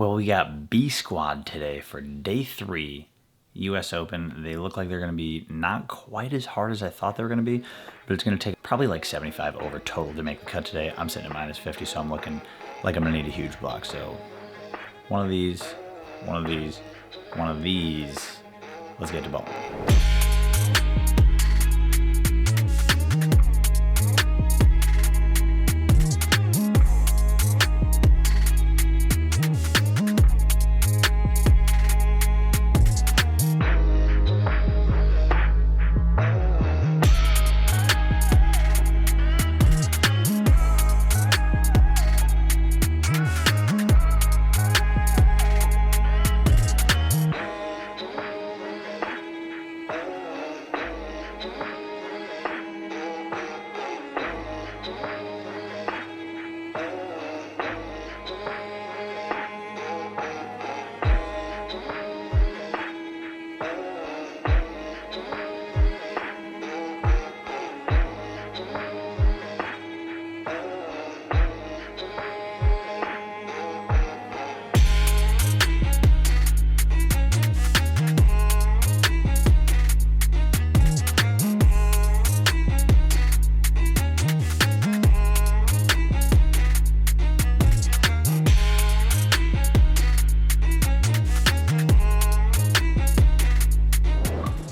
Well, we got B Squad today for day 3, US Open. They look like they're going to be not quite as hard as I thought they were going to be, but it's going to take probably like 75 over total to make the cut today. I'm sitting at minus 50, so I'm looking like I'm going to need a huge block. So one of these, one of these, one of these. Let's get to ball.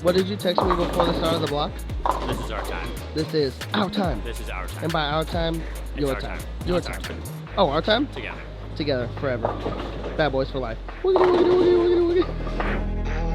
What did you text me before the start of the block? This is our time. This is our time. This is our time. And by our time, your our time. time. Your Our time. time. Oh, our time? Together. Together, forever. Bad boys for life. Woogity, woogity, woogity, woogity, woogity.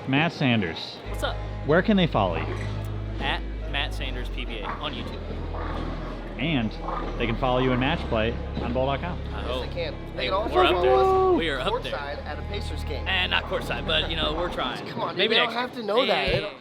Matt Sanders, What's up? where can they follow you? At Matt Sanders PBA on YouTube. And they can follow you in match play on bowl.com. I Yes, hope. they can. They Hey, can also we're up follow there. us We are up there. courtside at a Pacers game. And not courtside, but you know, we're trying. Come on, dude, Maybe they next don't have year. to know that. They Hey. don't-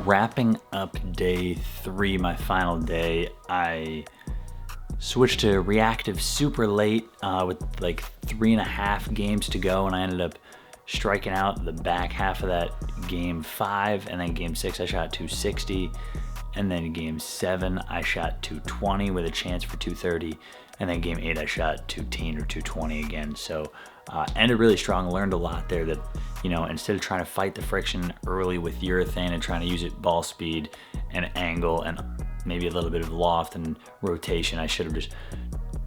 wrapping up day 3, my final day, I switched to reactive super late with like 3.5 games to go, and I ended up striking out the back half of that game 5, and then game 6 I shot 260, and then game 7 I shot 220 with a chance for 230, and then game 8 I shot 210 or 220 again. So ended really strong. Learned a lot there that, you know, instead of trying to fight the friction early with urethane and trying to use it ball speed and angle and maybe a little bit of loft and rotation, I should have just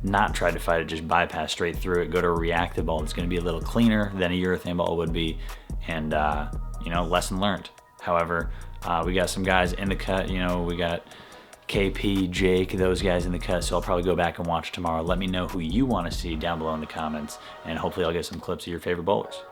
not tried to fight it, just bypass straight through it, go to a reactive ball that's going to be a little cleaner than a urethane ball would be, and you know, lesson learned. However, we got some guys in the cut, you know, we got KP, Jake, those guys in the cut, so I'll probably go back and watch tomorrow. Let me know who you want to see down below in the comments, and hopefully I'll get some clips of your favorite bowlers.